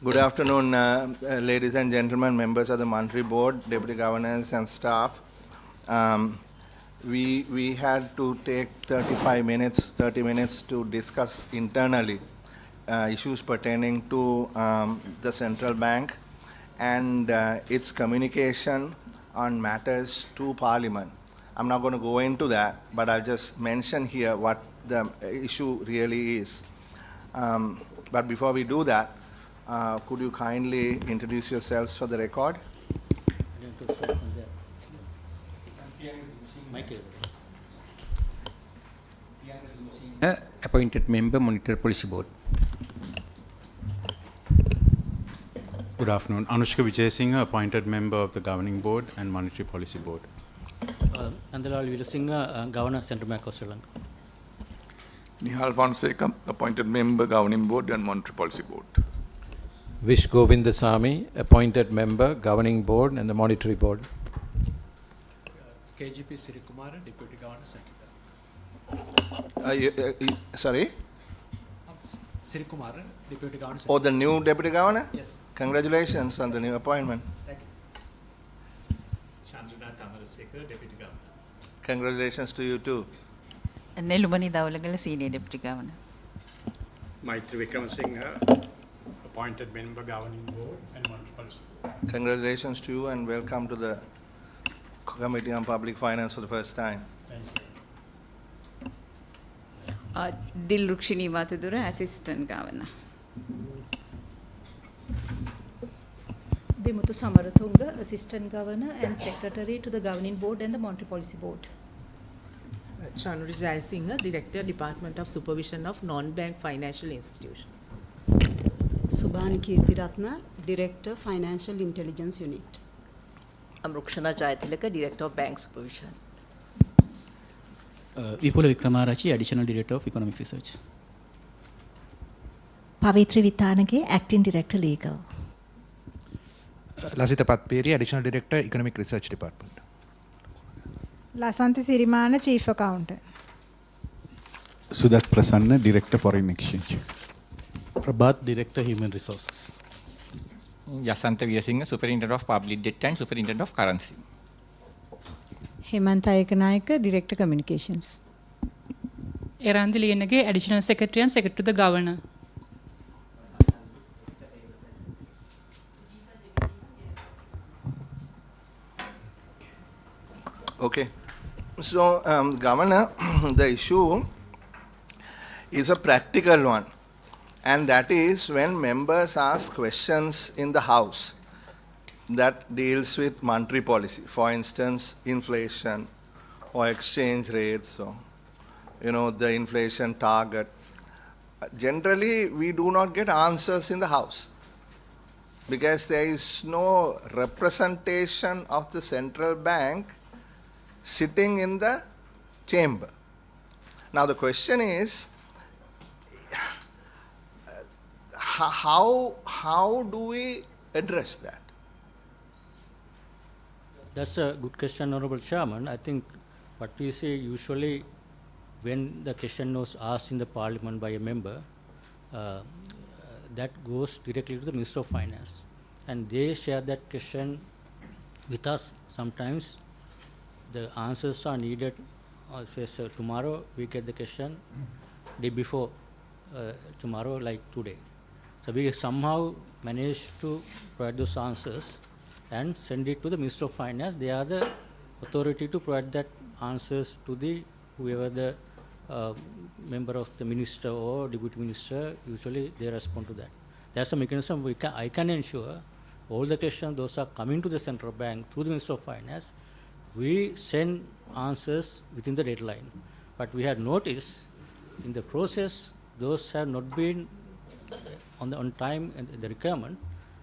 Good afternoon, ladies and gentlemen, members of the Monetary Board, Deputy Governors and staff. We had to take 30 minutes to discuss internally issues pertaining to the central bank and its communication on matters to Parliament. I'm not going to go into that, but I'll just mention here what the issue really is. But before we do that, could you kindly introduce yourselves for the record? Appointed member, Monetary Policy Board. Good afternoon. Anushka Vijayasinghe, appointed member of the Governing Board and Monetary Policy Board. Andalal Veerasinghe, Governor, Central Bank of Sri Lanka. Nihal Fonseca, appointed member, Governing Board and Monetary Policy Board. Vish Govindasamy, appointed member, Governing Board and the Monetary Board. KGP Sirikumara, Deputy Governor, Sectoral. Sorry? Sirikumara, Deputy Governor, Oh, the new Deputy Governor? Yes. Congratulations on the new appointment. Thank you. Chandrina Thamaraseka, Deputy Governor. Congratulations to you too. Nelumani Dawalagala, Senior Deputy Governor. Maitri Vikramasinghe, appointed member, Governing Board and Monetary Policy Board. Congratulations to you and welcome to the Committee on Public Finance for the first time. Thank you. Dilrukshini Vatudura, Assistant Governor. Dimuthu Samarathunga, Assistant Governor and Secretary to the Governing Board and the Monetary Policy Board. Chanuri Jayasinghe, Director, Department of Supervision of Non-Bank Financial Institutions. Subhani Kirtiratna, Director, Financial Intelligence Unit. I'm Rukshana Jayathilaka, Director of Bank Supervision. Vipula Vikramarachi, Additional Director of Economic Research. Pavitri Vithanage, Acting Director Legal. Lasita Patperi, Additional Director, Economic Research Department. Lasanthi Sirimana, Chief Accountant. Sudat Prasanna, Director Foreign Exchange. Prabhat, Director Human Resources. Yasantha Veerasinghe, Superintendent of Public Debt and Superintendent of Currency. Hemantha Ekanayaka, Director Communications. Erandi Lienage, Additional Secretary and Secretary to the Governor. Okay. So, Governor, the issue is a practical one. And that is when members ask questions in the House that deals with monetary policy. For instance, inflation or exchange rates or, the inflation target. Generally, we do not get answers in the House because there is no representation of the central bank sitting in the chamber. Now the question is, how do we address that? That's a good question, Honorable Chairman. I think what we say usually when the question was asked in the Parliament by a member, that goes directly to the Minister of Finance. And they share that question with us. Sometimes the answers are needed. So tomorrow we get the question, day before tomorrow, like today. So we somehow managed to provide those answers and send it to the Minister of Finance. They are the authority to provide that answers to the whoever the member of the minister or deputy minister. Usually they respond to that. That's a mechanism I can ensure all the questions those are coming to the central bank through the Minister of Finance. We send answers within the deadline. But we have noticed in the process those have not been on time, and the requirement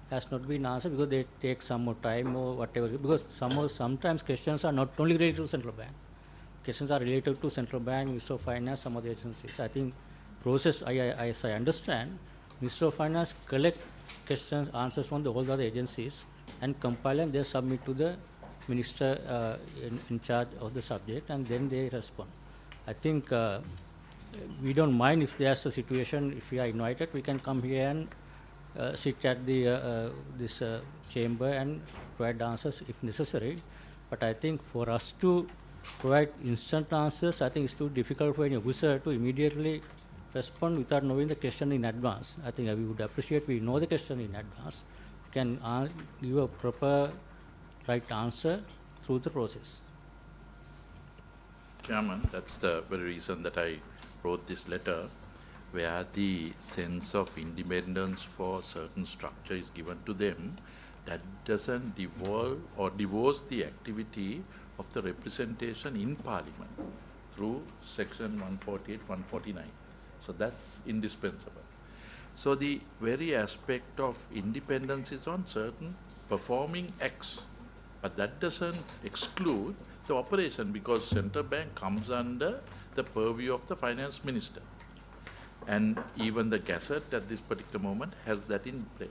has not been answered because they take some more time or whatever. Because sometimes questions are not only related to central bank. Questions are related to central bank, Minister of Finance, some other agencies. I think process, as I understand, Minister of Finance collect questions, answers from all the other agencies and compile and they submit to the minister in charge of the subject, and then they respond. I think we don't mind if there's a situation, if we are invited, we can come here and sit at the this chamber and provide answers if necessary. But I think for us to provide instant answers, I think it's too difficult for any officer to immediately respond without knowing the question in advance. I think we would appreciate we know the question in advance, can give a proper right answer through the process. Chairman, that's the very reason that I wrote this letter, where the sense of independence for certain structure is given to them, that doesn't devolve or divorce the activity of the representation in Parliament through section 148, 149. So that's indispensable. So the very aspect of independence is on certain performing acts, but that doesn't exclude the operation, because central bank comes under the purview of the finance minister. And even the Gazette at this particular moment has that in play.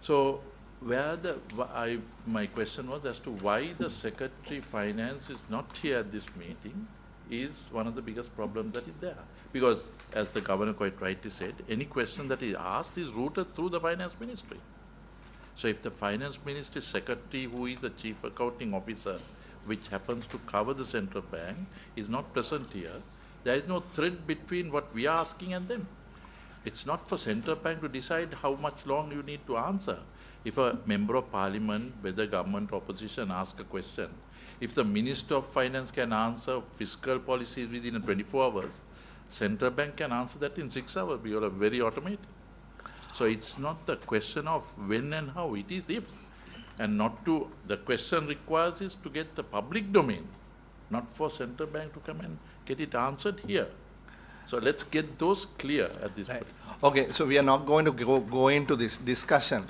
So my question was as to why the Secretary Finance is not here at this meeting is one of the biggest problems that is there. Because as the Governor quite rightly said, any question that is asked is routed through the Finance Ministry. So if the Finance Ministry Secretary, who is the Chief Accounting Officer, which happens to cover the central bank, is not present here, there is no thread between what we are asking and them. It's not for central bank to decide how much long you need to answer. If a member of parliament, whether government or opposition, asks a question, if the Minister of Finance can answer fiscal policies within 24 hours, central bank can answer that in 6 hours. We are very automated. So it's not the question of when and how, it is if. And not to, the question requires is to get the public domain, not for central bank to come and get it answered here. So let's get those clear at this point. Okay, so we are not going to go into this discussion.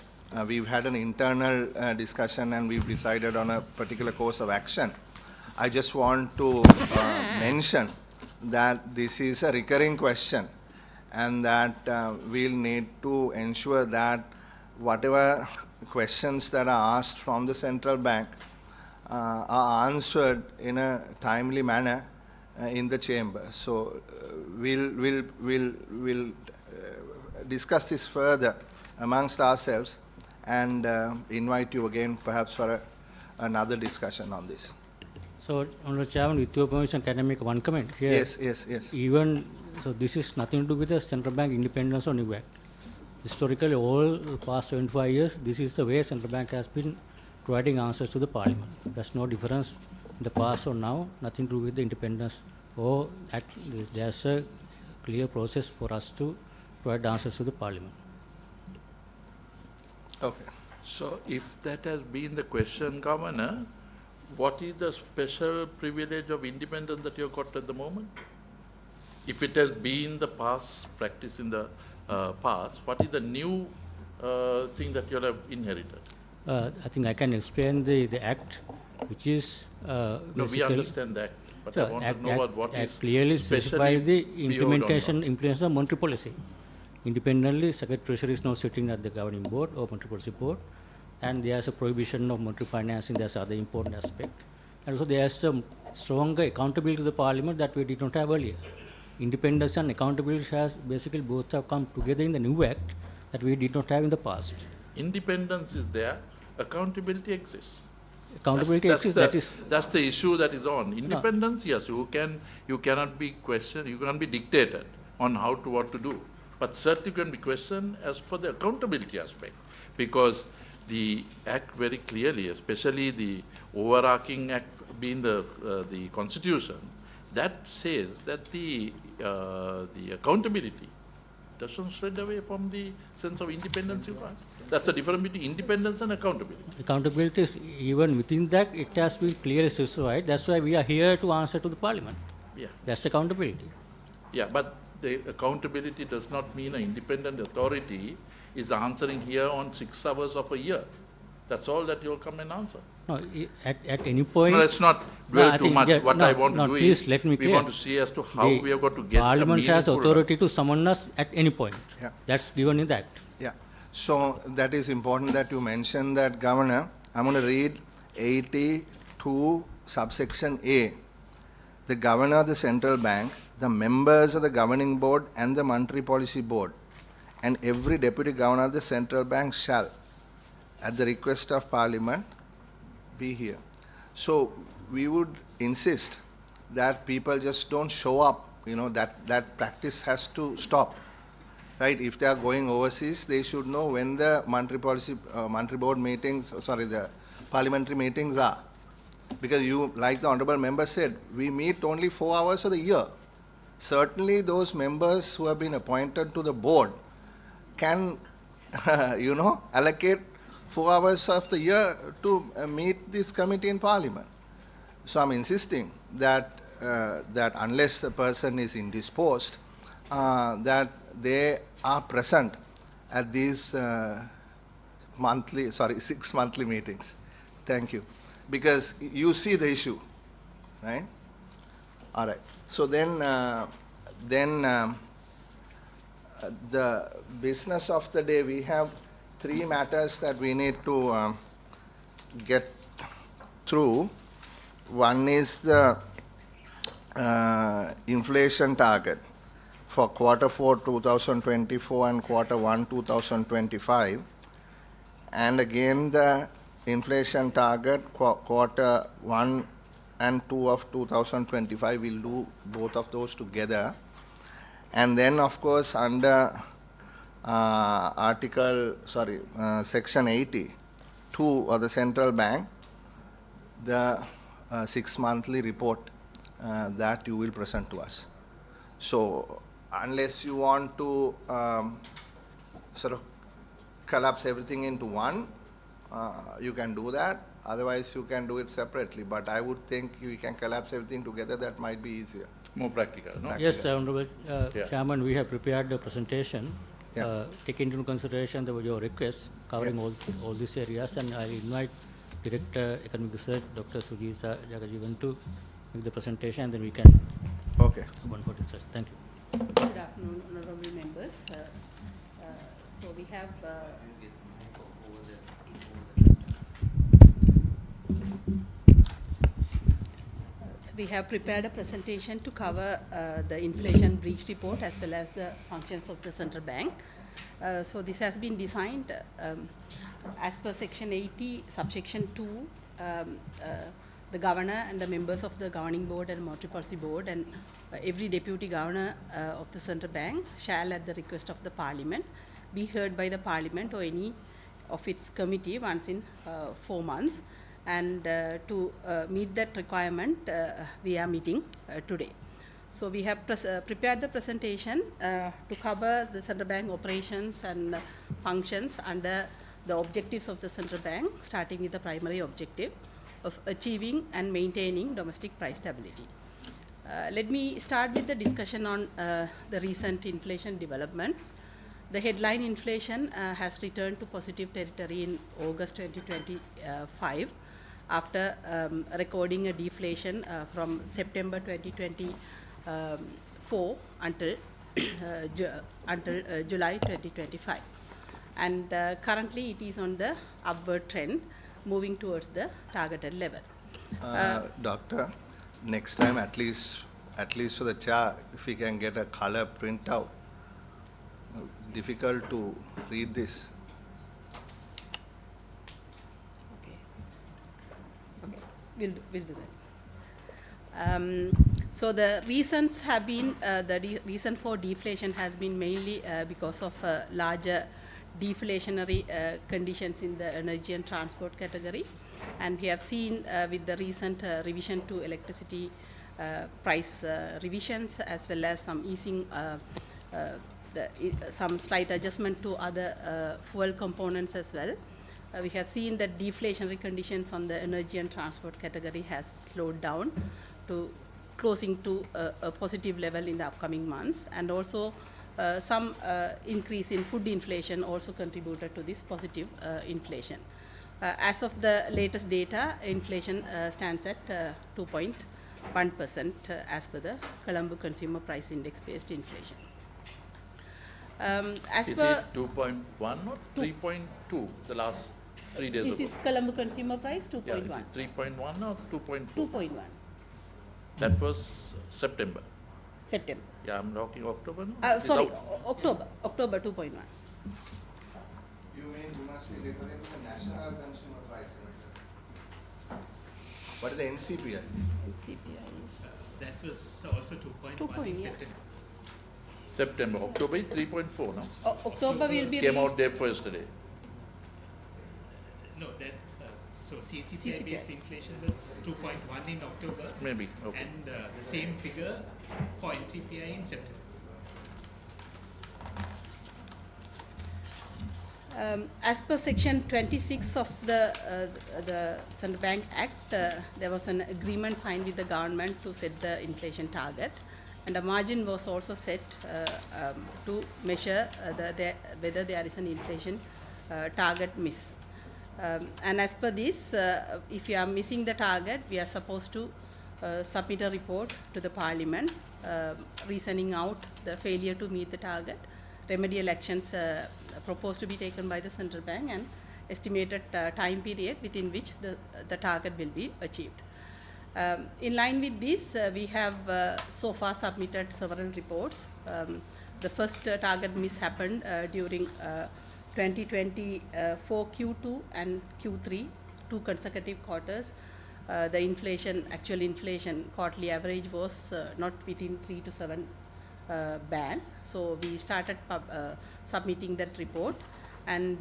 We've had an internal discussion and we've decided on a particular course of action. I just want to mention that this is a recurring question, and that we'll need to ensure that whatever questions that are asked from the central bank are answered in a timely manner in the chamber. So we'll discuss this further amongst ourselves and invite you again perhaps for another discussion on this. So, Honourable Chairman, with your permission, can I make one comment here? Yes. Even, so this is nothing to do with the central bank independence or new act. Historically, all past 75 years, this is the way central bank has been providing answers to the parliament. There's no difference in the past or now, nothing to do with the independence or act. There's a clear process for us to provide answers to the parliament. Okay. So if that has been the question, Governor, what is the special privilege of independence that you have got at the moment? If it has been the past practice in the past, what is the new thing that you have inherited? I think I can explain the act, which is No, we understand that, but I want to know what is clearly specify the implementation of monetary policy. Independently, Secretary Treasury is now sitting at the governing board or monetary policy board, and there's a prohibition of monetary financing. There's other important aspect, and also there's some stronger accountability to the parliament that we did not have earlier. Independence and accountability has basically both have come together in the new act that we did not have in the past. Independence is there, accountability exists. Accountability exists. That's the issue that is on. Independence, yes, you cannot be questioned, you cannot be dictated on what to do. But certainly can be questioned as for the accountability aspect, because the act very clearly, especially the overarching act being the constitution, that says that the accountability doesn't spread away from the sense of independence you want. That's the difference between independence and accountability. Accountability is even within that, it has been clearly specified. That's why we are here to answer to the parliament. Yeah. That's accountability. Yeah, but the accountability does not mean an independent authority is answering here on 6 hours of a year. That's all that you'll come and answer. No, at any point. No, let's not dwell too much. What I want to do is, let me we want to see as to how we have got to get Parliament has authority to summon us at any point. Yeah. That's given in the act. Yeah. So that is important that you mention that, Governor. I'm going to read 82 subsection A. The Governor of the Central Bank, the members of the Governing Board and the Monetary Policy Board, and every deputy governor of the central bank shall, at the request of Parliament, be here. So we would insist that people just don't show up, that practice has to stop. Right, if they are going overseas, they should know when the monetary board meetings, the parliamentary meetings are. Because like the honorable member said, we meet only 4 hours of the year. Certainly those members who have been appointed to the board can, allocate 4 hours of the year to meet this committee in parliament. So I'm insisting that unless the person is indisposed, that they are present at these 6 monthly meetings. Thank you. Because you see the issue, right? All right. So then the business of the day, we have 3 matters that we need to get through. One is the inflation target for quarter 4 2024 and quarter 1 2025, and again the inflation target quarter 1 and 2 of 2025. We'll do both of those together. And then of course under section 82 of the central bank, the 6 monthly report that you will present to us. So unless you want to collapse everything into one, you can do that. Otherwise, you can do it separately. But I would think you can collapse everything together. That might be easier. More practical, no? Yes, Honorable Chairman, we have prepared the presentation. Yeah. Taking into consideration your request covering all these areas, and I invite Director Economic Research, Dr. Sujita Jagajivan, to make the presentation, and then we can go on for discussion. Thank you. Good afternoon, honorable members. So we have prepared a presentation to cover the inflation breach report as well as the functions of the central bank. So this has been designed as per section 80, subsection 2. The governor and the members of the governing board and monetary policy board and every deputy governor of the central bank shall, at the request of the parliament, be heard by the parliament or any of its committee once in 4 months. And to meet that requirement, we are meeting today. So we have prepared the presentation to cover the central bank operations and functions under the objectives of the central bank, starting with the primary objective of achieving and maintaining domestic price stability. Let me start with the discussion on the recent inflation development. The headline inflation has returned to positive territory in August 2025 after recording a deflation from September 2024 until July 2025. And currently it is on the upward trend, moving towards the targeted level. Doctor, next time at least for the chair, if we can get a color printout. It's difficult to read this. Okay, we'll do that. So the reasons have been, the reason for deflation has been mainly because of larger deflationary conditions in the energy and transport category, and we have seen with the recent revision to electricity price revisions, as well as some easing, some slight adjustment to other fuel components as well. We have seen that deflationary conditions on the energy and transport category has slowed down to closing to a positive level in the upcoming months, and also some increase in food inflation also contributed to this positive inflation. As of the latest data, inflation stands at 2.1% as per the Colombo Consumer Price Index based inflation. As is per it 2.1 or 3.2 the last 3 days this ago? is Colombo Consumer Price 2.1. Yeah, is it 3.1 or 2.4? 2.1. That was September. September. Yeah, I'm talking October. No? Sorry, Without- October 2.1. You mean you must be referring to the National Consumer Price Index. What is the NCPI? NCPI is That was also 2.1 2.1, in yeah. September. September. October is 3.4, no? October will be Came out released. day for yesterday. No, that so CCPI-based inflation was 2.1 in October. Maybe, okay. And the same figure for NCPI in September. As per section 26 of the Central Bank Act, there was an agreement signed with the government to set the inflation target, and a margin was also set to measure whether there is an inflation target miss. And as per this, if you are missing the target, we are supposed to submit a report to the Parliament reasoning out the failure to meet the target, remedial actions proposed to be taken by the Central Bank, and estimated time period within which the target will be achieved. In line with this, we have so far submitted several reports. The first target miss happened during 2024 Q2 and Q3, 2 consecutive quarters. The actual inflation quarterly average was not within 3 to 7 band. So we started submitting that report, and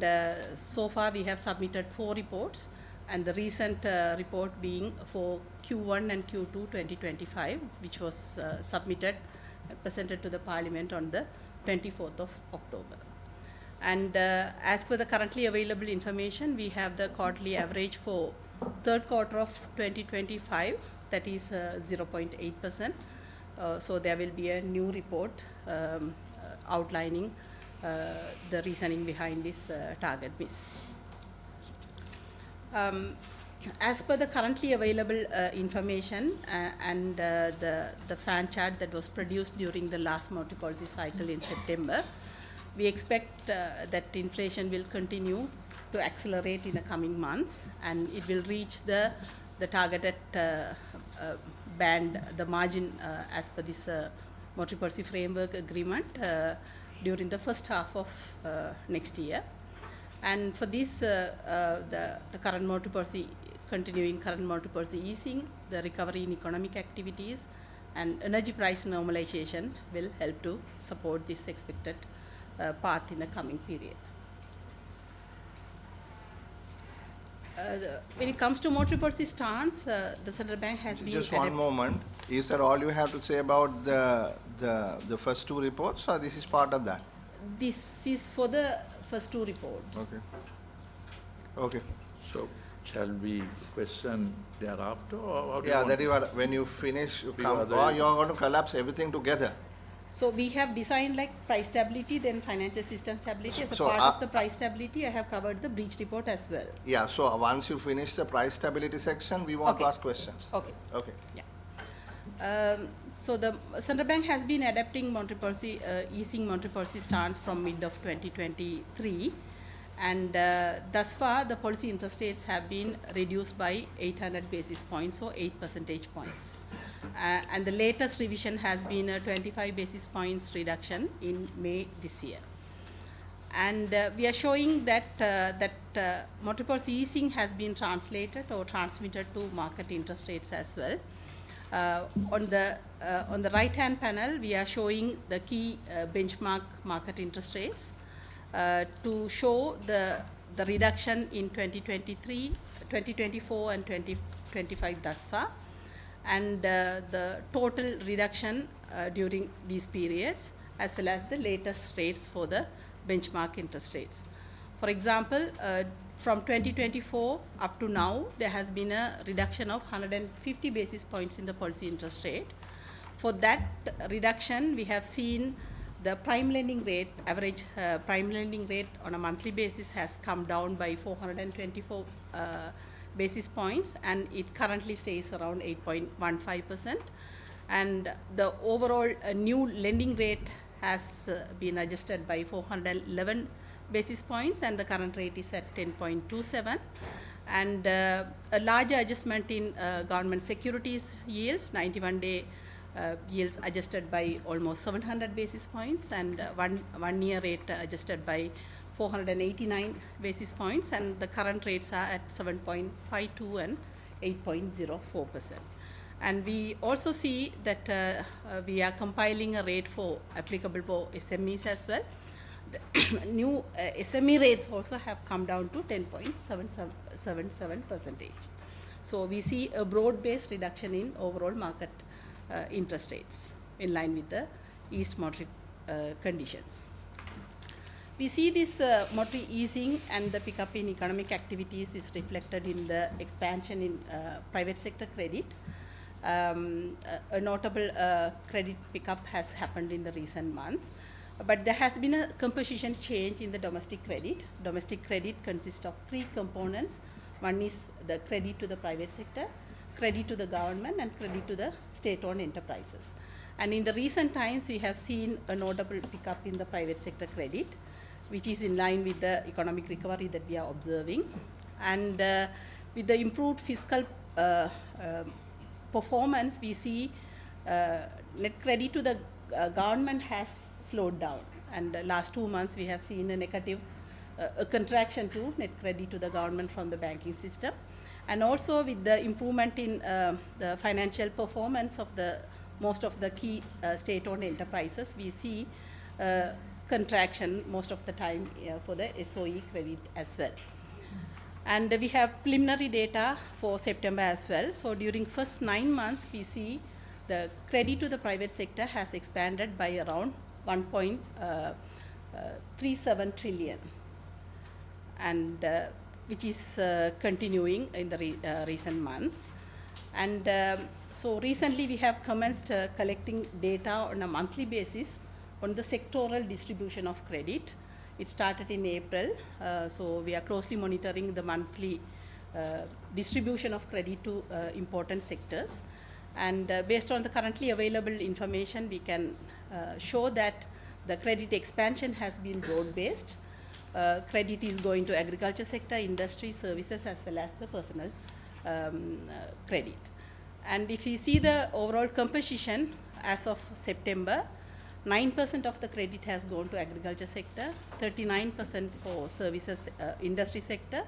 so far we have submitted 4 reports, and the recent report being for Q1 and Q2 2025, which was submitted presented to the Parliament on the 24th of October. And as per the currently available information, we have the quarterly average for third quarter of 2025, that is 0.8%. So there will be a new report outlining the reasoning behind this target miss. As per the currently available information and the fan chart that was produced during the last monetary policy cycle in September, we expect that inflation will continue to accelerate in the coming months, and it will reach the targeted band, the margin as per this monetary policy framework agreement during the first half of next year. And for this, the current monetary policy, continuing current monetary policy easing, the recovery in economic activities, and energy price normalization will help to support this expected path in the coming period. When it comes to monetary policy stance, the Central Bank has been... Just one moment. Is that all you have to say about the first 2 reports, or this is part of that? This is for the first 2 reports. Okay. Okay. So, shall we question thereafter, or how do you Yeah, want that to- is what, when you finish, you Because come, otherwise- or you are going to collapse everything together. So we have designed like price stability, then financial system stability. As a So, part of the price stability, I have covered the breach report as well. Yeah, so once you finish the price stability section, we want to Okay. ask questions. Okay. Okay. So the Central Bank has been adapting monetary policy, easing monetary policy stance from mid of 2023, and thus far the policy interest rates have been reduced by 800 basis points, so 8 percentage points. And the latest revision has been a 25 basis points reduction in May this year. And we are showing that monetary policy easing has been translated or transmitted to market interest rates as well. On the right hand panel, we are showing the key benchmark market interest rates to show the reduction in 2023, 2024 and 2025 thus far, and the total reduction during these periods, as well as the latest rates for the benchmark interest rates. For example, from 2024 up to now, there has been a reduction of 150 basis points in the policy interest rate. For that reduction, we have seen the prime lending rate, average prime lending rate on a monthly basis has come down by 424 basis points, and it currently stays around 8.15%. And the overall new lending rate has been adjusted by 411 basis points, and the current rate is at 10.27. And a larger adjustment in government securities yields, 91-day yields adjusted by almost 700 basis points, and one-year rate adjusted by 489 basis points, and the current rates are at 7.52 and 8.04%. And we also see that we are compiling a rate for applicable for SMEs as well. The new SME rates also have come down to 10.77%. So we see a broad-based reduction in overall market interest rates in line with the eased monetary conditions. We see this monetary easing and the pickup in economic activities is reflected in the expansion in private sector credit. A notable credit pickup has happened in the recent months, but there has been a composition change in the domestic credit. Domestic credit consists of three components. One is the credit to the private sector, credit to the government, and credit to the state-owned enterprises. And in the recent times, we have seen a notable pickup in the private sector credit, which is in line with the economic recovery that we are observing. And with the improved fiscal performance, we see net credit to the government has slowed down. And last 2 months, we have seen a negative a contraction to net credit to the government from the banking system. And also with the improvement in the financial performance of the most of the key state-owned enterprises, we see contraction most of the time for the SOE credit as well. And we have preliminary data for September as well. So during first 9 months, we see the credit to the private sector has expanded by around 1.37 trillion, and which is continuing in the recent months. And so recently we have commenced collecting data on a monthly basis on the sectoral distribution of credit. It started in April, so we are closely monitoring the monthly distribution of credit to important sectors. And based on the currently available information, we can show that the credit expansion has been broad-based. Credit is going to agriculture sector, industry, services, as well as the personal credit. And if you see the overall composition as of September, 9% of the credit has gone to agriculture sector, 39% for services, industry sector,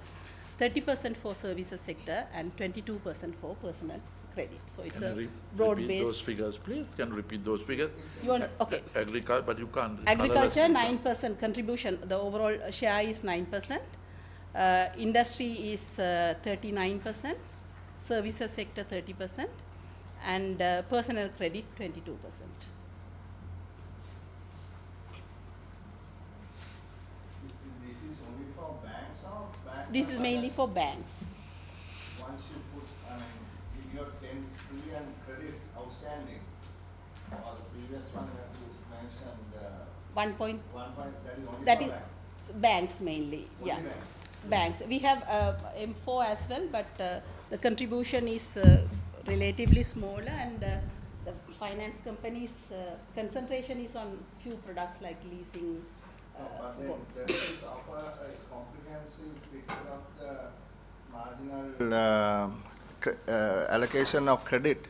30% for services sector, and 22% for personal credit. So it's a broad-based. Repeat those figures, please. Can you repeat those figures? You want, okay. Agriculture, but you can't. Agriculture, 9% contribution. The overall share is 9%. Industry is 39%. Services sector 30%. And personal credit 22%. This is mainly for banks. Once you put, your 10 trillion credit outstanding, or the previous one that you mentioned, that is only that for is banks. Banks mainly, Only yeah. Banks. Banks. We have M4 as well, but the contribution is relatively smaller, and the finance companies' concentration is on few products like leasing. But then does this offer a comprehensive picture of the marginal allocation of credit?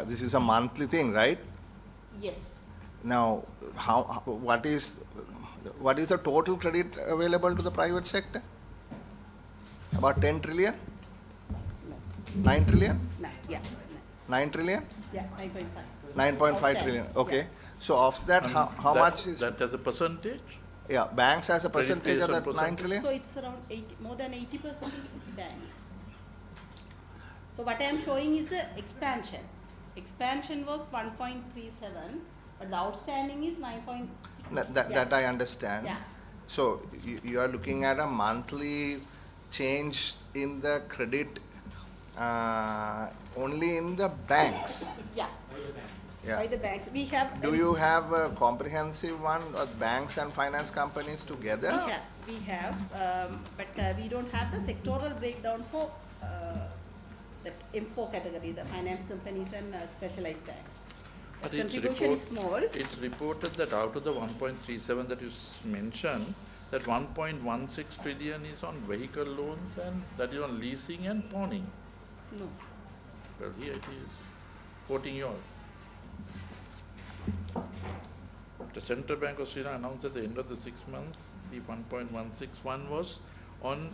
This is a monthly thing, right? Yes. Now, what is the total credit available to the private sector? About 10 trillion? 9 trillion? Yeah. 9 trillion? Yeah, 9.5. 9.5 trillion, okay. Yeah. So of that, how much is? That as a percentage? Yeah, banks as a percentage of that 9 trillion? So it's around more than 80% is banks. So what I am showing is the expansion. Expansion was 1.37, but the outstanding is 9. That I understand. Yeah. So you are looking at a monthly change in the credit only in the banks. Yeah. Yeah. By the banks. We have. Do you have a comprehensive one of banks and finance companies together? We have, but we don't have the sectoral breakdown for that M4 category, the finance companies and specialized banks. But The contribution is small. It's reported that out of the 1.37 that you mentioned, that 1.16 trillion is on vehicle loans, and that is on leasing and pawning. No. Well, here it is, quoting yours. the Central Bank of Sri Lanka announced at the end of the 6 months, the 1.161 was on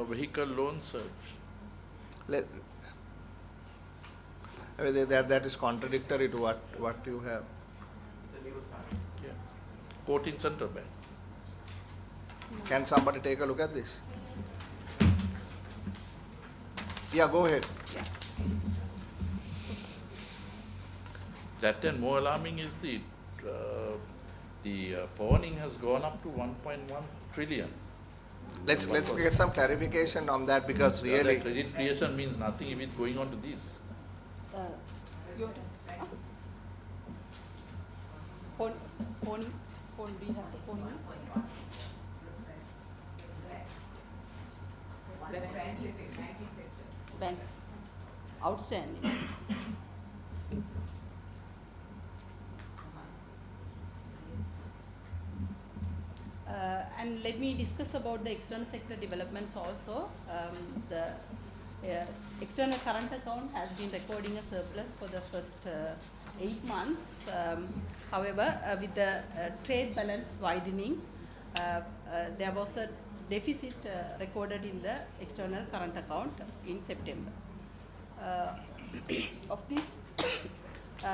vehicle loan surge. That is contradictory to what you have. Yeah. Quoting Central Bank. Can somebody take a look at this? Yeah, go ahead. That and more alarming is the pawning has gone up to 1.1 trillion. Let's get some clarification on that, because really That credit creation means nothing if it's going on to this. You want to, phone, do you have the phone? Bank. Outstanding. And let me discuss about the external sector developments also. The external current account has been recording a surplus for the first 8 months. However, with the trade balance widening, there was a deficit recorded in the external current account in September. Of this,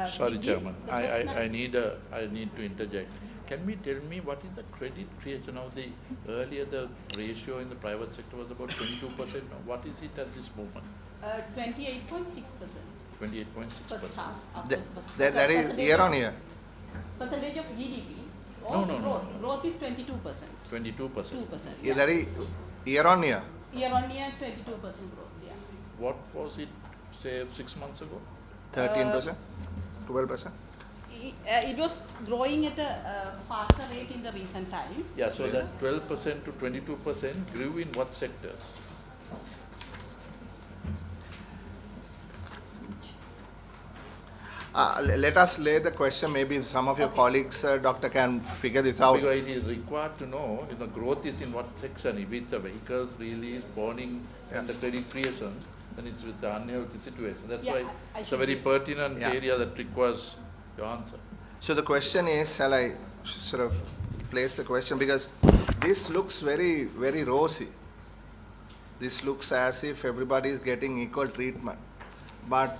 Sorry, with this, Chairman, the I need to interject. Can we tell me what is the credit creation of the, earlier the ratio in the private sector was about 22%. What is it at this moment? 28.6%. 28.6%. First half. that is year on year. Percentage of GDP. No. Growth is 22%. 22%. 2%. Yeah, that is year on year. Year on year, 22% growth. Yeah. What was it, say, 6 months ago? 13%, 12%. It was growing at a faster rate in the recent times. Yeah, so that 12% to 22% grew in what sectors? Let us lay the question. Maybe some of your colleagues, doctor, can figure this out. Because it is required to know, growth is in what section. If it's the vehicles, release, bonding, and the credit creation, then it's with the unhealthy situation. That's why it's a very pertinent area that requires your answer. So the question is, shall I sort of place the question, because this looks very, very rosy. This looks as if everybody is getting equal treatment. But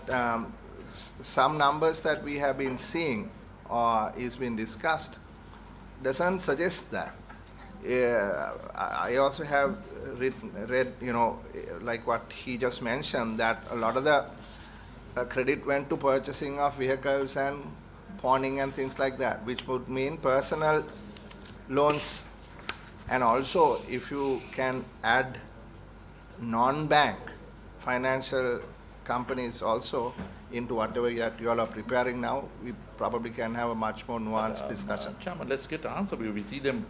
some numbers that we have been seeing or is being discussed doesn't suggest that. I also have read, like what he just mentioned, that a lot of the credit went to purchasing of vehicles and pawning and things like that, which would mean personal loans. And also, if you can add non-bank financial companies also into whatever you all are preparing now, we probably can have a much more nuanced discussion. Chairman, let's get the answer because we see them.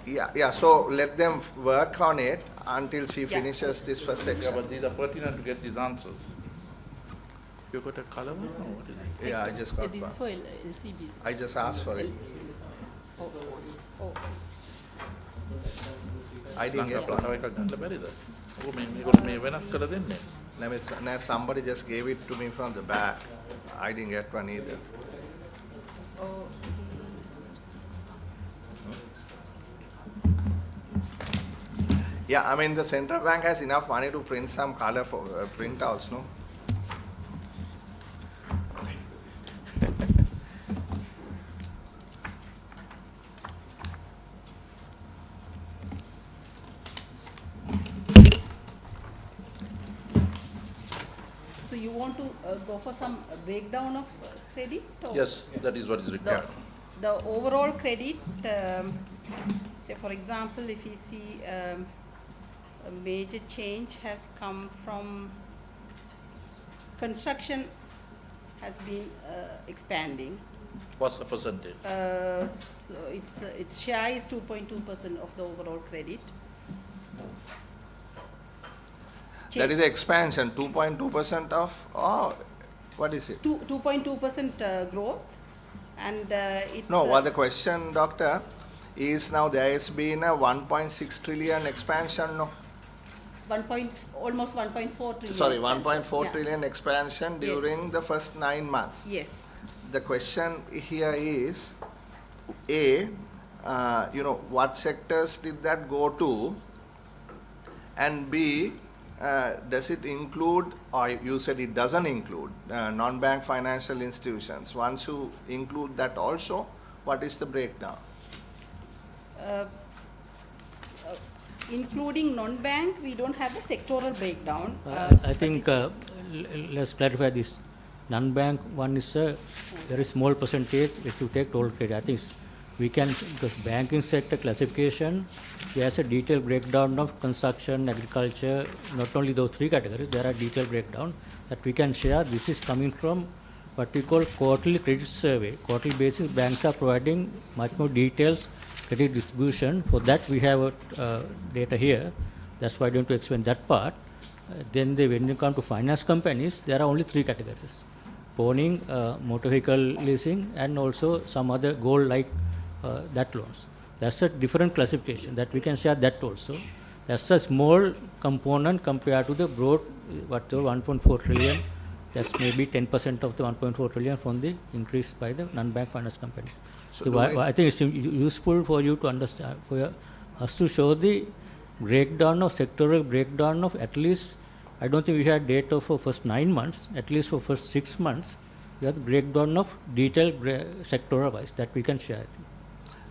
Yeah, so let them work on it until she finishes this first section. Yeah, but these are pertinent to get these answers. You got a color one or what is it? Yeah, I just got This one. is for LCBs. I just asked for it. Oh. I didn't get one. Somebody just gave it to me from the back. I didn't get one either. Oh. Yeah, I mean the central bank has enough money to print some color for printouts, no? So you want to go for some breakdown of credit? Or Yes, that is what is required. The overall credit, say for example, if you see a major change has come from construction has been expanding. What's the percentage? So its share is 2.2% of the overall credit. That is the expansion, 2.2% of, what is it? 2.2% growth, and it's No, what the question, doctor, is now there has been a 1.6 trillion expansion, no? almost 1.4 trillion. Sorry, expansion. 1.4 Yeah. trillion expansion during the first 9 months. Yes. The question here is, A, what sectors did that go to? And B, does it include, or you said it doesn't include, non-bank financial institutions. Once you include that also, what is the breakdown? Including non-bank, we don't have the sectoral breakdown. I think let's clarify this. Non-bank one is a very small percentage if you take total credit. I think we can, because banking sector classification, there's a detailed breakdown of construction, agriculture, not only those three categories, there are detailed breakdown that we can share. This is coming from what we call quarterly credit survey. Quarterly basis, banks are providing much more details credit distribution. For that we have data here. That's why I don't want to explain that part. Then when you come to finance companies, there are only three categories: pawning, motor vehicle leasing, and also some other gold-like that loans. That's a different classification that we can share that also. That's a small component compared to the broad, whatever 1.4 trillion. That's maybe 10% of the 1.4 trillion from the increase by the non-bank finance companies. So I think it's useful for you to understand, for us to show the breakdown of sectoral breakdown of at least, I don't think we had data for first 9 months, at least for first 6 months, we have the breakdown of detailed sectoral wise that we can share, I think.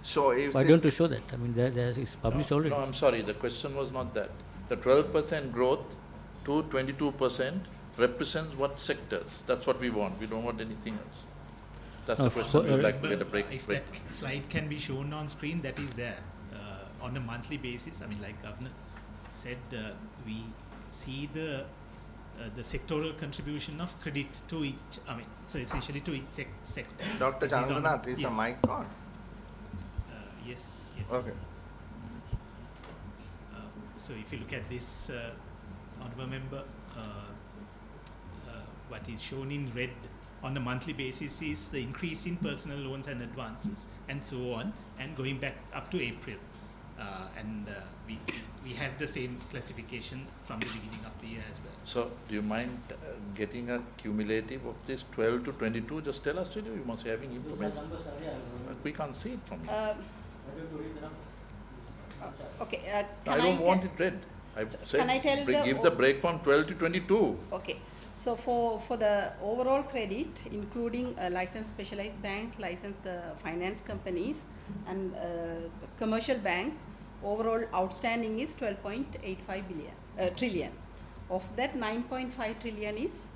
So if why don't you show that? I mean, there is published already. No, I'm sorry, the question was not that. The 12% growth to 22% represents what sectors? That's what we want. We don't want anything else. That's the question. We'd like to get a break. If that slide can be shown on screen, that is there on a monthly basis. I mean, like Governor said, we see the sectoral contribution of credit to each. I mean, so essentially to each sector. Dr. Chandranath, is a mic on? Yes. Okay. So if you look at this, honourable member, what is shown in red on a monthly basis is the increase in personal loans and advances and so on, and going back up to April. We have the same classification from the beginning of the year as well. So do you mind getting a cumulative of this 12 to 22? Just tell us, you must be having information. But we can't see it from here. Okay. I don't want it read. I've said can I tell give the break from 12 to 22. Okay. So for the overall credit, including licensed specialized banks, licensed finance companies, and commercial banks, overall outstanding is 12.85 trillion. Of that, 9.5 trillion is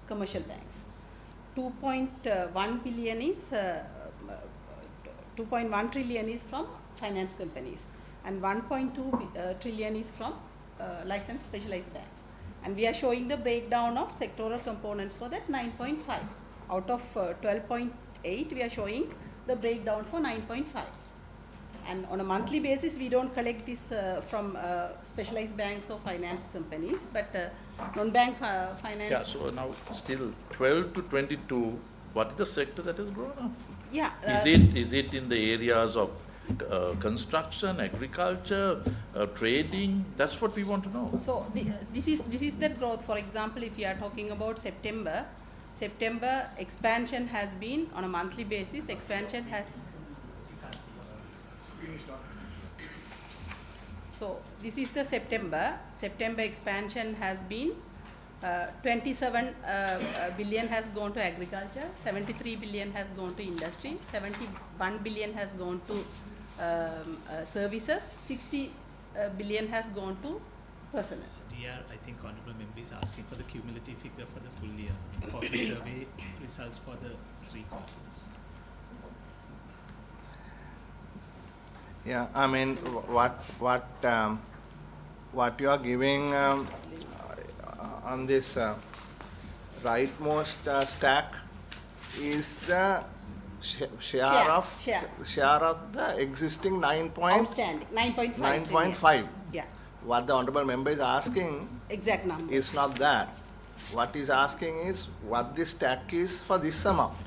commercial banks. 2.1 billion is 2.1 trillion is from finance companies, and 1.2 trillion is from licensed specialized banks. And we are showing the breakdown of sectoral components for that 9.5. Out of 12.8, we are showing the breakdown for 9.5. And on a monthly basis, we don't collect this from specialized banks or finance companies, but non-bank finance. Yeah, so now still 12 to 22, what is the sector that has grown up? Yeah. Is it in the areas of construction, agriculture, trading? That's what we want to know. So this is the growth. For example, if you are talking about September expansion has been on a monthly basis. Expansion has. So this is the September expansion has been 27 billion has gone to agriculture, 73 billion has gone to industry, 71 billion has gone to services, 60 billion has gone to personnel. DR, I think honourable member is asking for the cumulative figure for the full year, quarterly survey results for the 3 quarters. Yeah, I mean, what you are giving on this rightmost stack is the share of the existing 9.5. Yeah. What the honourable member is asking exact number is not that. What he is asking is what the stack is for this amount.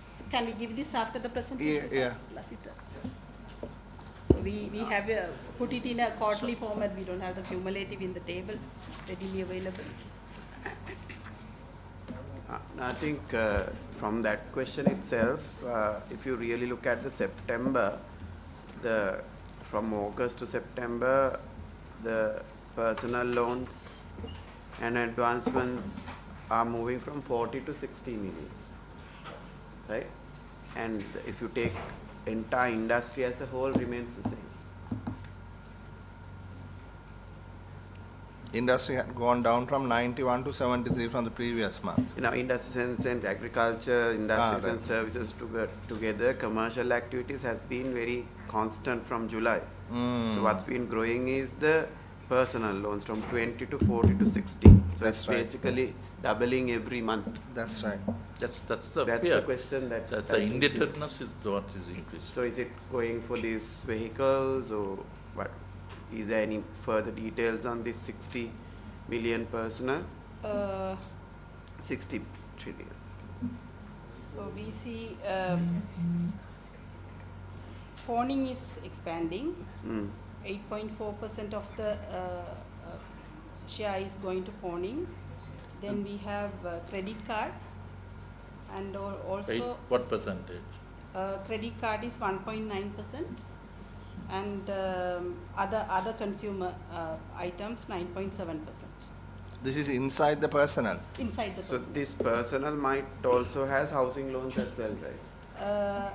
So can we give this after the presentation? Yeah. So we have put it in a quarterly format. We don't have the cumulative in the table readily available. I think from that question itself, if you really look at the September, from August to September, the personal loans and advancements are moving from 40 to 60 million, right? And if you take entire industry as a whole, remains the same. Industry had gone down from 91 to 73 from the previous month. You know, industries and agriculture, industries and services together, commercial activities has been very constant from July. So what's been growing is the personal loans from 20 to 40 to 60. So That's it's right. basically doubling every month. That's right. That's the question that the I think indebtedness is what is increasing. So is it going for these vehicles or what? Is there any further details on this 60 million personal? 60 trillion. So we see pawning is expanding. 8.4% of the share is going to pawning. Then we have credit card, and also What percentage? credit card is 1.9%, and other consumer items 9.7%. This is inside the personal. Inside the So personal. this personal might also has housing loans as well, right?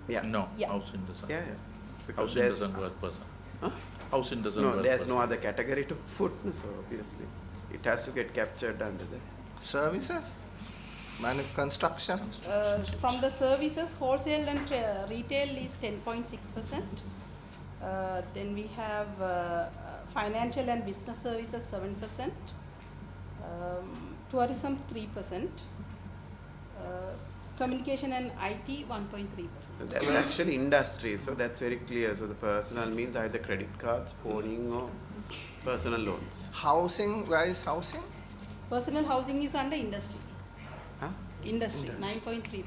Yeah. No, Yeah. housing doesn't. Yeah, yeah. Because Housing there's- doesn't work person. Huh? Housing doesn't No, work there's person. no other category to put, so obviously it has to get captured under the Services? Construction? From the services, wholesale and retail is 10.6%. Then we have financial and business services 7%, tourism 3%, communication and IT 1.3%. That's actually industry, so that's very clear. So the personal means either credit cards, pawning, or personal loans. Housing, where is housing? Personal housing is under industry. Huh? Industry 9.3%.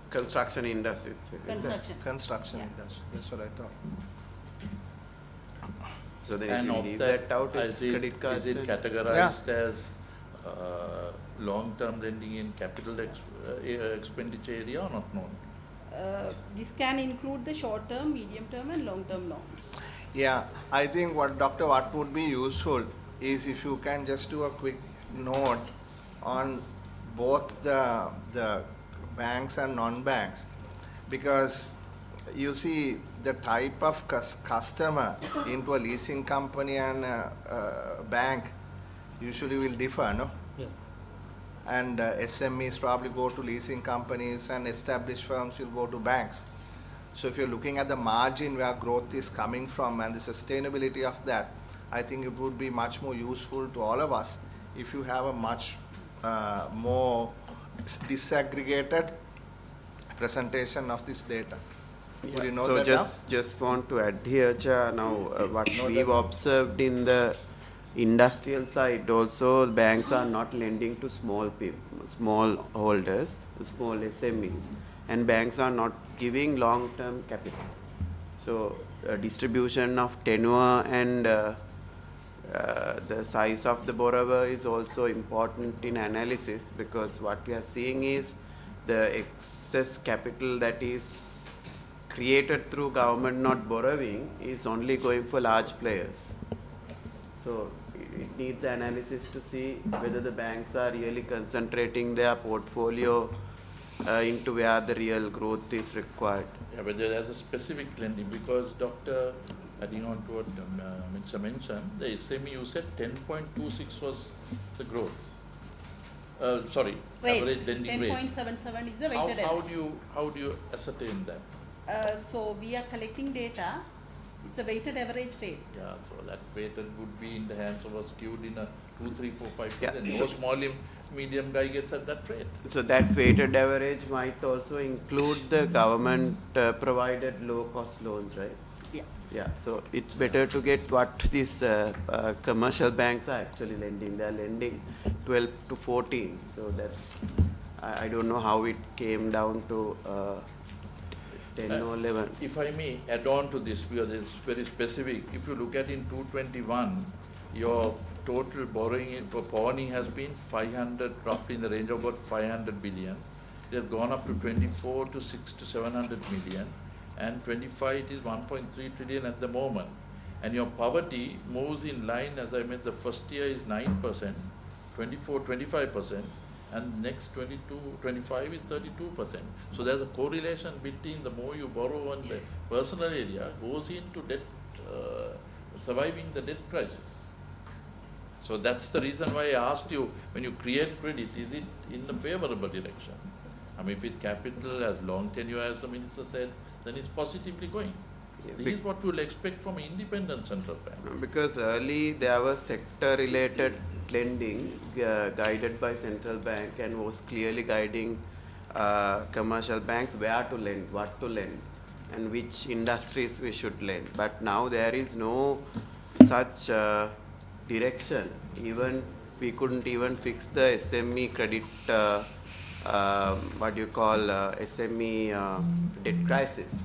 Construction industry. Is that- Construction. Construction Yeah. industry, that's what I thought. So then And if you of leave that, that out, it's is it, credit cards. is it and- categorized as long-term lending in capital expenditure area or not known? This can include the short-term, medium-term and long-term loans. Yeah, I think what would be useful is if you can just do a quick note on both the banks and non-banks, because you see the type of customer into a leasing company and a bank usually will differ, no? Yeah. And SMEs probably go to leasing companies and established firms will go to banks. So if you're looking at the margin where growth is coming from and the sustainability of that, I think it would be much more useful to all of us if you have a much more disaggregated presentation of this data. Would you know so that just want to add here, Cha, now what Know we've that- observed in the industrial side also, banks are not lending to small holders, small SMEs, and banks are not giving long-term capital. So distribution of tenure and the size of the borrower is also important in analysis, because what we are seeing is the excess capital that is created through government not borrowing is only going for large players. So it needs analysis to see whether the banks are really concentrating their portfolio into where the real growth is required. Yeah, but there's a specific lending, because Dr. adding on to what Minister mentioned, the SME you said 10.26 was the growth. Sorry, average lending rate. 10.77 is the weighted How average. do you ascertain that? So we are collecting data. It's a weighted average rate. Yeah, so that weighted would be in the hands of a skewed in a 2, 3, 4, 5%. Yeah, No so- small medium guy gets at that rate. So that weighted average might also include the government provided low cost loans, right? Yeah. Yeah, so it's better to get what these commercial banks are actually lending. They are lending 12 to 14. So that's, I don't know how it came down to 10 or 11. If I may add on to this, because it's very specific, if you look at in 221, your total borrowing for pawning has been 500, roughly in the range of about 500 billion. It has gone up to 24 to 6 to 700 million, and 25 it is 1.3 trillion at the moment. And your poverty moves in line, as I meant, the first year is 9%, 24, 25%, and next 22, 25 is 32%. So there's a correlation between the more you borrow on the personal area goes into debt, surviving the debt crisis. So that's the reason why I asked you, when you create credit, is it in the favorable direction? I mean, if it's capital as long tenure as the minister said, then it's positively going. This is what we'll expect from an independent central bank. Because early there was sector-related lending guided by central bank and was clearly guiding commercial banks where to lend, what to lend, and which industries we should lend. But now there is no such direction. Even we couldn't even fix the SME credit, SME debt crisis.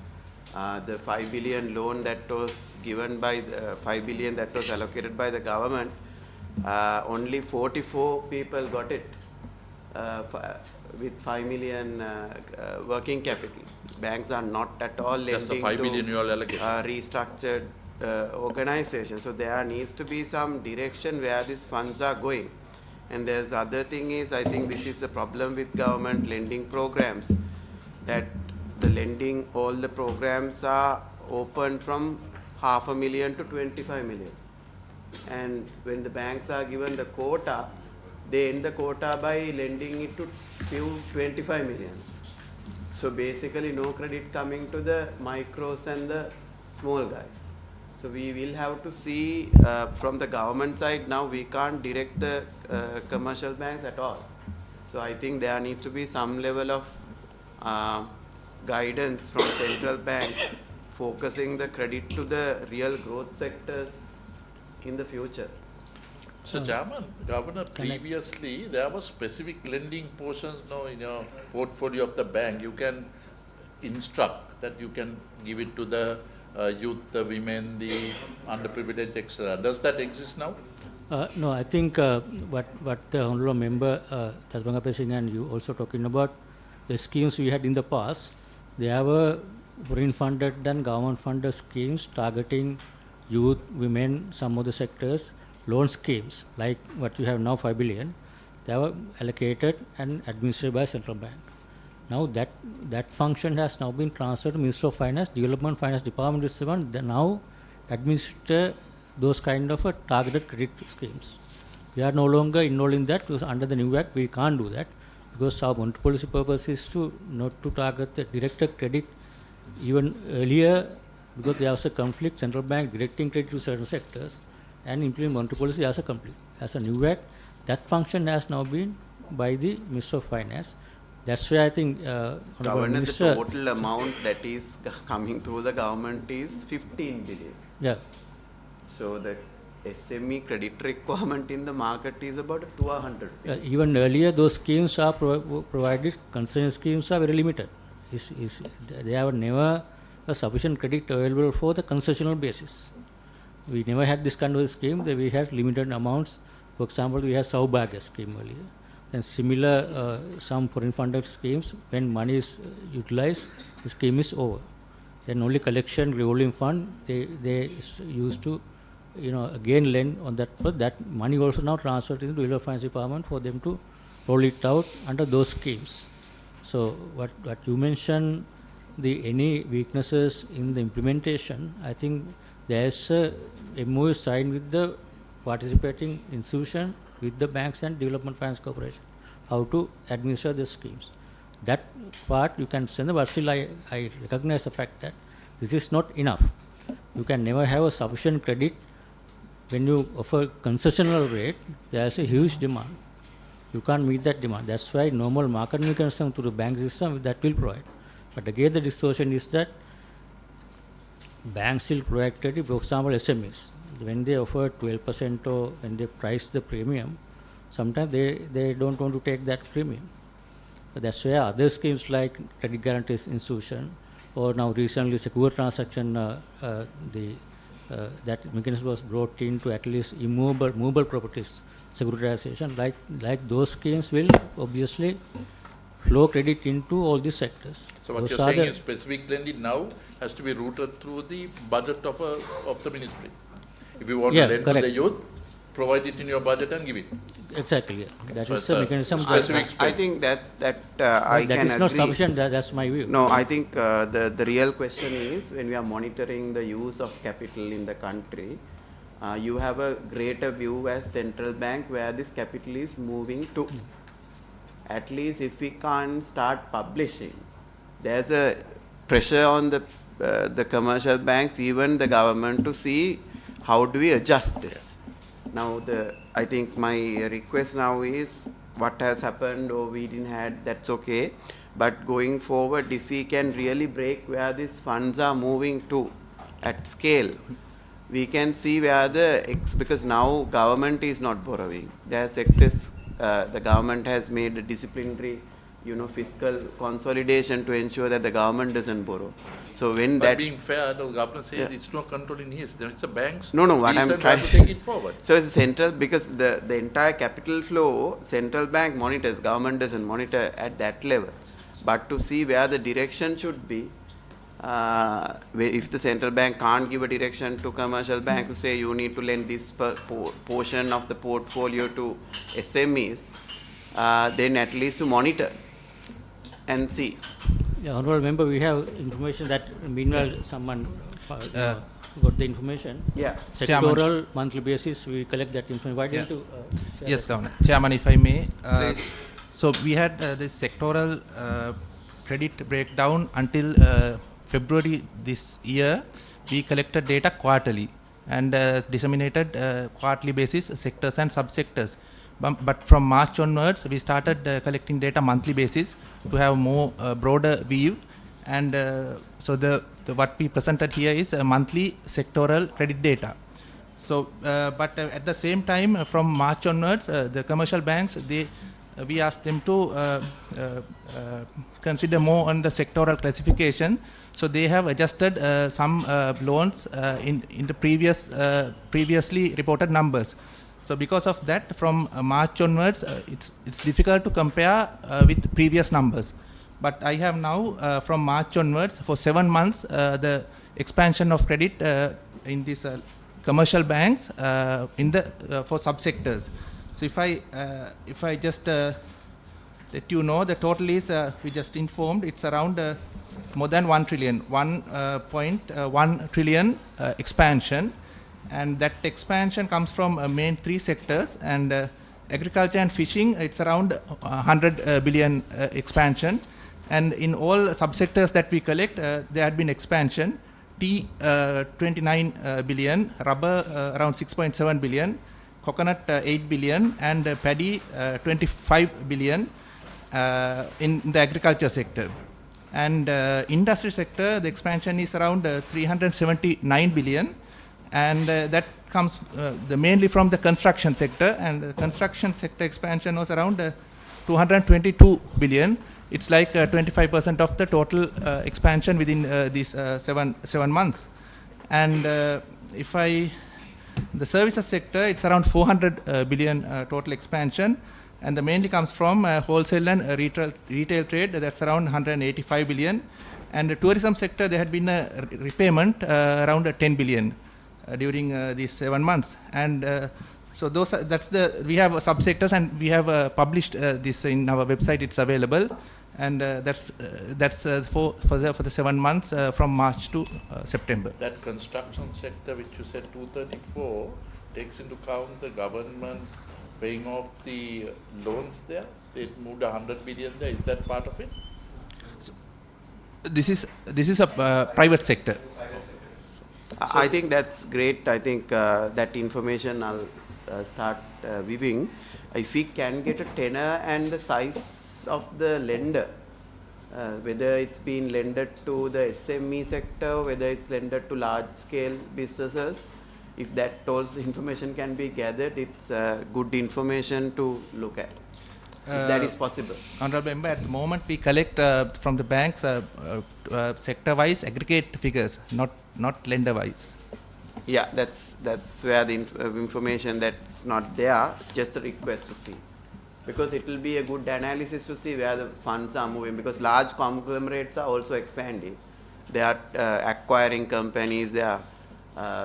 The 5 billion loan that was given by the 5 billion that was allocated by the government, only 44 people got it with 5 million working capital. Banks are not at all That's lending the 5 billion you all allocated. restructured organization. So there needs to be some direction where these funds are going. And there's other thing is, I think this is a problem with government lending programs, that the lending, all the programs are open from 500,000 to 25 million. And when the banks are given the quota, they end the quota by lending it to few 25 millions. So basically no credit coming to the micros and the small guys. So we will have to see from the government side, now we can't direct the commercial banks at all. So I think there needs to be some level of guidance from central bank focusing the credit to the real growth sectors in the future. So Chairman, Governor, previously there was specific lending portions now in your portfolio of the bank. You can instruct that you can give it to the youth, the women, the underprivileged, etc. Does that exist now? No, I think what the honourable member Tasbanga Singh and you also talking about, the schemes we had in the past, there were foreign funded and government funded schemes targeting youth, women, some of the sectors, loan schemes like what you have now 5 billion, they were allocated and administered by central bank. Now that function has now been transferred to Ministry of Finance. Development Finance Department is the one that now administer those kind of targeted credit schemes. We are no longer involved in that because under the new act we can't do that, because our monetary policy purpose is to not to target the directed credit even earlier, because there was a conflict, central bank directing credit to certain sectors and implementing monetary policy as a conflict. As a new act, that function has now been by the Minister of Finance. That's why I think Governor, the total amount that is coming through the government is 15 billion. Yeah. So the SME credit requirement in the market is about 200 billion. Even earlier, those schemes are provided, concession schemes are very limited. They have never a sufficient credit available for the concessional basis. We never had this kind of scheme. We had limited amounts. For example, we had Saubhagya scheme earlier. Then similar, some foreign funded schemes, when money is utilized, the scheme is over. Then only collection, revolving fund, they used to, again lend on that. But that money also now transferred to the Development Finance Department for them to roll it out under those schemes. So what you mentioned, any weaknesses in the implementation, I think there's a MOU signed with the participating institution, with the banks and Development Finance Corporation, how to administer the schemes. That part you can send, but still I recognize the fact that this is not enough. You can never have a sufficient credit. When you offer concessional rate, there is a huge demand. You can't meet that demand. That's why normal market mechanism through the bank system that will provide. But again, the distortion is that banks will provide credit. For example, SMEs, when they offer 12% or when they price the premium, sometimes they don't want to take that premium. So that's where other schemes like credit guarantees institution, or now recently secure transaction, the that mechanism was brought in to at least movable properties securitization, like those schemes will obviously flow credit into all these sectors. So what Those you're are saying the- is specific lending now has to be routed through the budget of the ministry. If you want Yeah, to lend correct. to the youth, provide it in your budget and give it. Exactly. Yeah. That So is it's the a mechanism. specific I think that I that can is not agree. sufficient. That's my view. No, I think the real question is when we are monitoring the use of capital in the country, you have a greater view as central bank where this capital is moving to. At least if we can't start publishing, there's a pressure on the commercial banks, even the government, to see how do we adjust this. Now I think my request now is what has happened or we didn't had, that's okay. But going forward, if we can really break where these funds are moving to at scale, we can see where because now government is not borrowing. There's excess, the government has made a disciplinary, fiscal consolidation to ensure that the government doesn't borrow. So when But that being fair, the governor says it's not controlling his, it's a bank's. No, what reason I'm trying to take it forward. So it's central, because the entire capital flow, central bank monitors, government doesn't monitor at that level. But to see where the direction should be, if the central bank can't give a direction to commercial bank to say you need to lend this portion of the portfolio to SMEs, then at least to monitor and see. Yeah, Honourable Member, we have information that meanwhile someone got the information. Yeah. Sectoral monthly basis, we collect that information. Why don't you share Yes, that? Governor. Chairman, if I may. So we had this sectoral credit breakdown until February this year. We collected data quarterly and disseminated quarterly basis sectors and subsectors. But from March onwards, we started collecting data monthly basis to have more broader view. And so what we presented here is a monthly sectoral credit data. So, but at the same time, from March onwards, the commercial banks, we asked them to consider more on the sectoral classification. So they have adjusted some loans in the previously reported numbers. So because of that, from March onwards, it's difficult to compare with previous numbers. But I have now, from March onwards, for 7 months, the expansion of credit in these commercial banks for subsectors. So if I just let you know, the total is, we just informed, it's around more than 1 trillion, 1.1 trillion expansion. And that expansion comes from main 3 sectors, and agriculture and fishing, it's around 100 billion expansion. And in all subsectors that we collect, there had been expansion. Tea 29 billion, rubber around 6.7 billion, coconut 8 billion, and paddy 25 billion in the agriculture sector. And industry sector, the expansion is around 379 billion. And that comes mainly from the construction sector, and the construction sector expansion was around 222 billion. It's like 25% of the total expansion within these 7 months. And the services sector, it's around 400 billion total expansion, and the mainly comes from wholesale and retail trade, that's around 185 billion. And the tourism sector, there had been a repayment around 10 billion. During these 7 months, and so we have subsectors, and we have published this in our website. It's available, and that's for the 7 months from March to September. That construction sector, which you said 234, takes into account the government paying off the loans there. They moved 100 billion there. Is that part of it? So this is a private sector. I think that's great. I think that information I'll start viewing. If we can get a tenor and the size of the lender, whether it's been lended to the SME sector, whether it's lended to large scale businesses, if that also information can be gathered, it's good information to look at. If that is possible. Honorable Member, at the moment we collect from the banks sector-wise aggregate figures, not lender-wise. Yeah, that's where the information that's not there, just a request to see. Because it will be a good analysis to see where the funds are moving, because large conglomerates are also expanding. They are acquiring companies, they are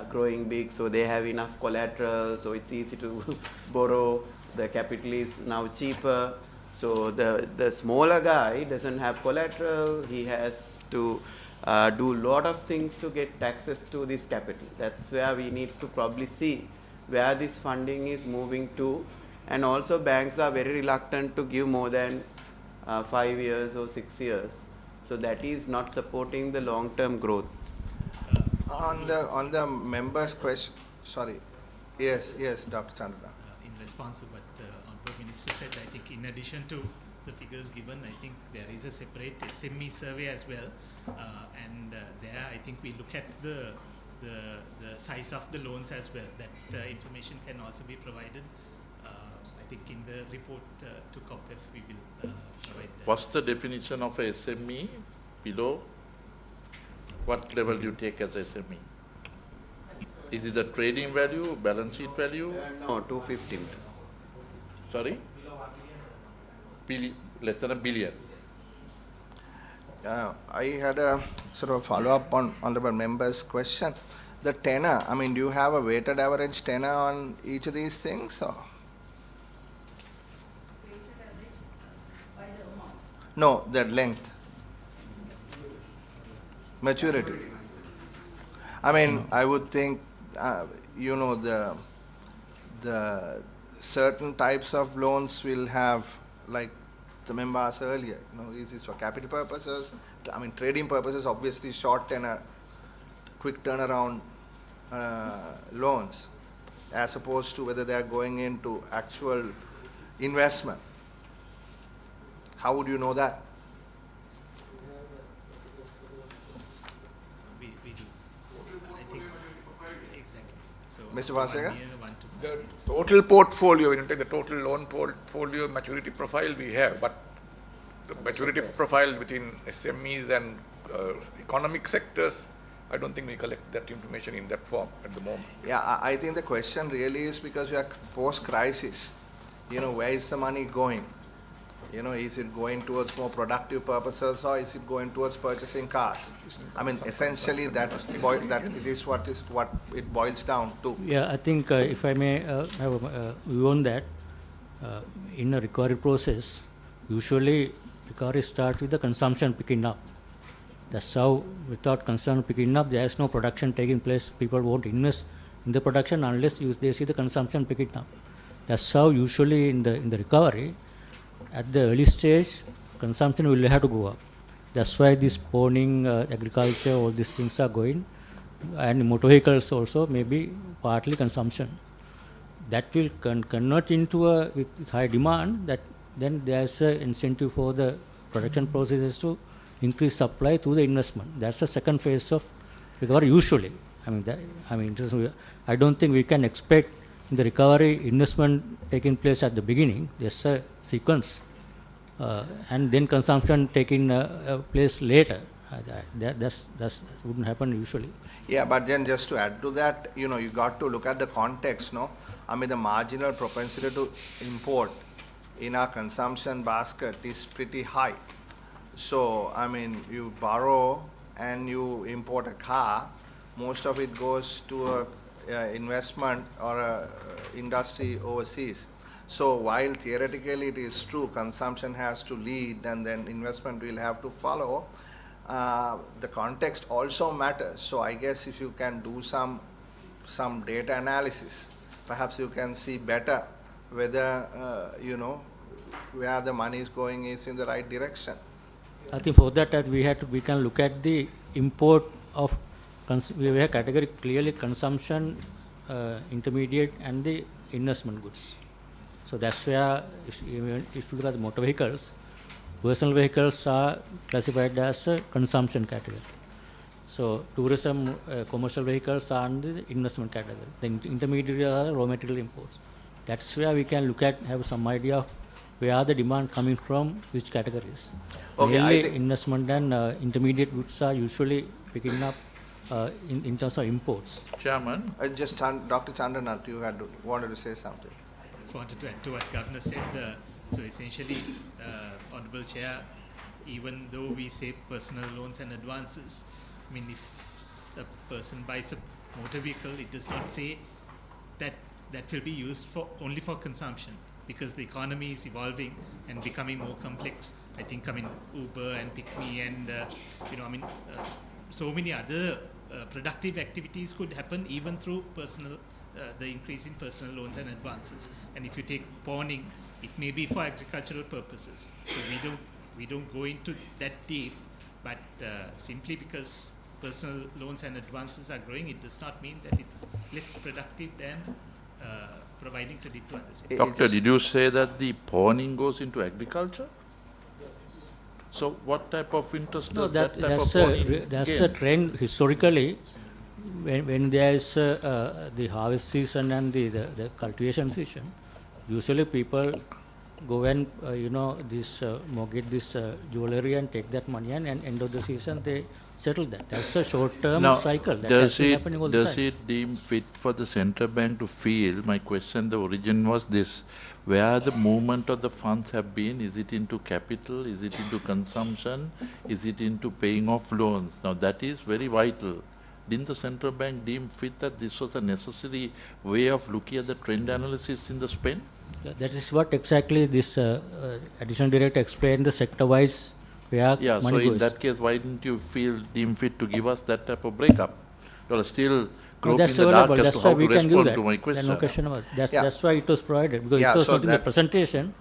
growing big, so they have enough collateral, so it's easy to borrow. The capital is now cheaper. So the smaller guy doesn't have collateral, he has to do lot of things to get access to this capital. That's where we need to probably see where this funding is moving to. And also banks are very reluctant to give more than 5 years or 6 years. So that is not supporting the long-term growth. On the members' question, sorry. Yes, Dr. Chandra. In response to what Honorable Minister said, I think in addition to the figures given, I think there is a separate SME survey as well, and there I think we look at the size of the loans as well. That information can also be provided. I think in the report to COPEF we will provide that. What's the definition of a SME? Below what level do you take as SME? Is it the trading value, balance sheet value? No, 250. Sorry? Less than $1 billion. I had a sort of follow-up on honorable member's question. The tenor, I mean, do you have a weighted average tenor on each of these things? Or? No, the length. Maturity. I mean, I would think, you know, the certain types of loans will have, like the member asked earlier, you know, is this for capital purposes? I mean, trading purposes, obviously short tenor, quick turnaround loans, as opposed to whether they are going into actual investment. How would you know that? We do. I think exactly. So Mr. Fonseca? The total portfolio, when you take the total loan portfolio maturity profile we have, but the maturity profile within SMEs and economic sectors, I don't think we collect that information in that form at the moment. Yeah, I think the question really is because we are post-crisis. You know, where is the money going? You know, is it going towards more productive purposes or is it going towards purchasing cars? I mean, essentially that it is what it boils down to. Yeah, I think if I may have a view on that, in a recovery process, usually recovery starts with the consumption picking up. That's how, without consumption picking up, there is no production taking place. People won't invest in the production unless they see the consumption picking up. That's how usually in the recovery, at the early stage, consumption will have to go up. That's why this pawning, agriculture, all these things are going, and motor vehicles also maybe partly consumption. That will convert into with high demand. That then there's an incentive for the production processes to increase supply through the investment. That's the second phase of recovery usually. I don't think we can expect in the recovery investment taking place at the beginning. There's a sequence, and then consumption taking place later. That wouldn't happen usually. Yeah, but then just to add to that, you know, you got to look at the context, no? I mean, the marginal propensity to import in our consumption basket is pretty high. So, I mean, you borrow and you import a car, most of it goes to a investment or a industry overseas. So while theoretically it is true, consumption has to lead and then investment will have to follow, the context also matters. So I guess if you can do some data analysis, perhaps you can see better whether, you know, where the money is going is in the right direction. I think for that we can look at the import of, we have a category clearly consumption, intermediate and the investment goods. So that's where if you look at the motor vehicles, personal vehicles are classified as a consumption category. So tourism, commercial vehicles are under the investment category. The intermediate are raw material imports. That's where we can look at, have some idea of where are the demand coming from, which categories. Okay, Mainly investment and intermediate goods are usually picking up in terms of imports. Chairman. Just Dr. Chandranath, you wanted to say something. Wanted to add to what Governor said. So essentially, Honorable Chair, even though we say personal loans and advances, I mean, if a person buys a motor vehicle, it does not say that that will be used for only for consumption, because the economy is evolving and becoming more complex. I think, I mean, Uber and PickMe and, so many other productive activities could happen even through personal, the increase in personal loans and advances. And if you take pawning, it may be for agricultural purposes. So we don't go into that deep, but simply because personal loans and advances are growing, it does not mean that it's less productive than providing credit to others. Doctor, did you say that the pawning goes into agriculture? So what type of interest does that type of pawning that's gain? a trend historically. When there is the harvest season and the cultivation season, usually people go and mortgage this jewelry and take that money, and end of the season they settle that. That's a short-term cycle. That has been happening all the time. Does it deem fit for the central bank to feel, my question, the origin was this, where the movement of the funds have been? Is it into capital? Is it into consumption? Is it into paying off loans? Now that is very vital. Didn't the central bank deem fit that this was a necessary way of looking at the trend analysis in the spend? Yeah, that is what exactly this additional director explained, the sector-wise where money so goes. in that case, why didn't you feel deem fit to give us that type of breakup? You are still groping in the dark as to how to respond to my question. No question about that. That's why it was provided, because it was not in the presentation.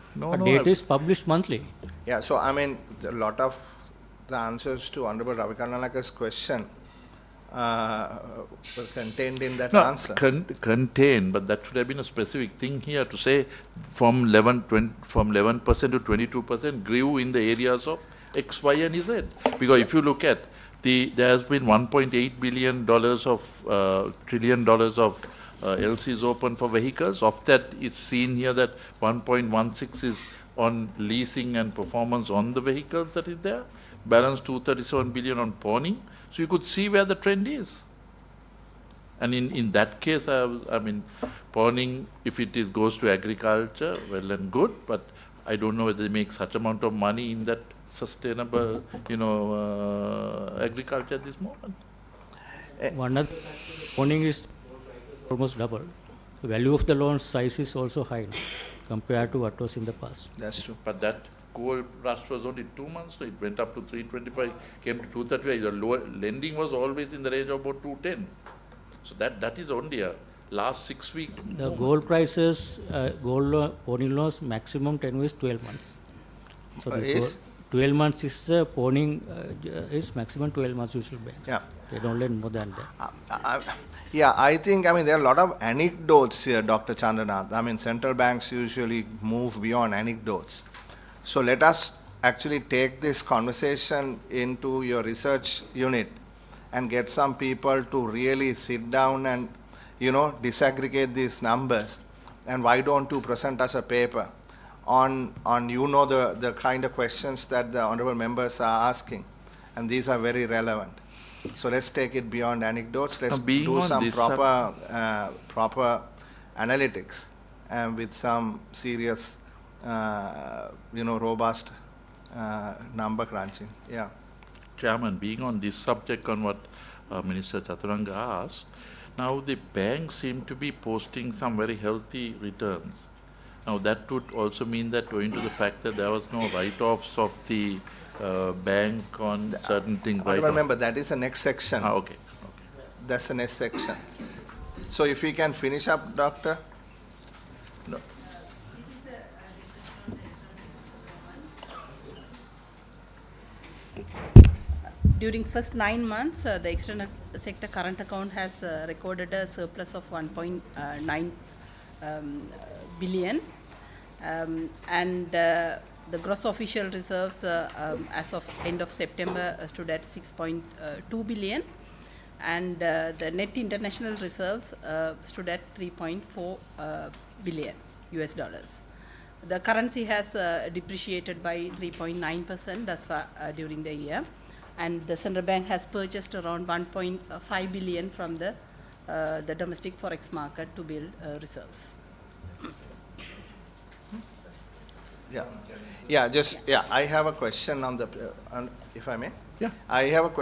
Date is published monthly. Yeah, so I mean, a lot of the answers to Honorable Ravikarnalaka's question were contained in that answer. Contained, but that should have been a specific thing here to say from 11% to 22% grew in the areas of X, Y, and Z. Because if you look at there has been $1.8 billion of trillion dollars of LCs open for vehicles. Of that, it's seen here that 1.16 is on leasing and performance on the vehicles that is there. Balance 237 billion on pawning. So you could see where the trend is. And in that case, I mean, pawning, if it goes to agriculture, well and good, but I don't know whether they make such amount of money in that sustainable, agriculture at this moment. One of pawning is almost double. The value of the loan size is also high now, compared to what was in the past. That's true. But that gold rush was only 2 months, so it went up to 325, came to 235. The lower lending was always in the range of about 210. So that is only a last 6 weeks. The gold prices, pawning loans maximum tenure is 12 months. So the 12 months is pawning is maximum 12 months usual banks. Yeah. They don't lend more than that. I think, there are a lot of anecdotes here, Dr. Chandranath. I mean, central banks usually move beyond anecdotes. So let us actually take this conversation into your research unit and get some people to really sit down and, disaggregate these numbers. And why don't you present us a paper on the kind of questions that the honorable members are asking. And these are very relevant. So let's take it beyond anecdotes. Let's do some proper analytics with some serious, robust number crunching. Yeah. Chairman, being on this subject on what Minister Chaturanga asked, now the banks seem to be posting some very healthy returns. Now that would also mean that, owing to the fact that there was no write-offs of the bank on certain things. Remember, that is the next section. Okay. That's the next section. So if we can finish up, Doctor. No. During first 9 months, the external sector current account has recorded a surplus of 1.9 billion, and the gross official reserves as of end of September stood at 6.2 billion, and the net international reserves stood at 3.4 billion US dollars. The currency has depreciated by 3.9% thus far during the year. And the central bank has purchased around 1.5 billion from the domestic forex market to build reserves. Yeah, I have a question on the, if I may. Yeah. I have a question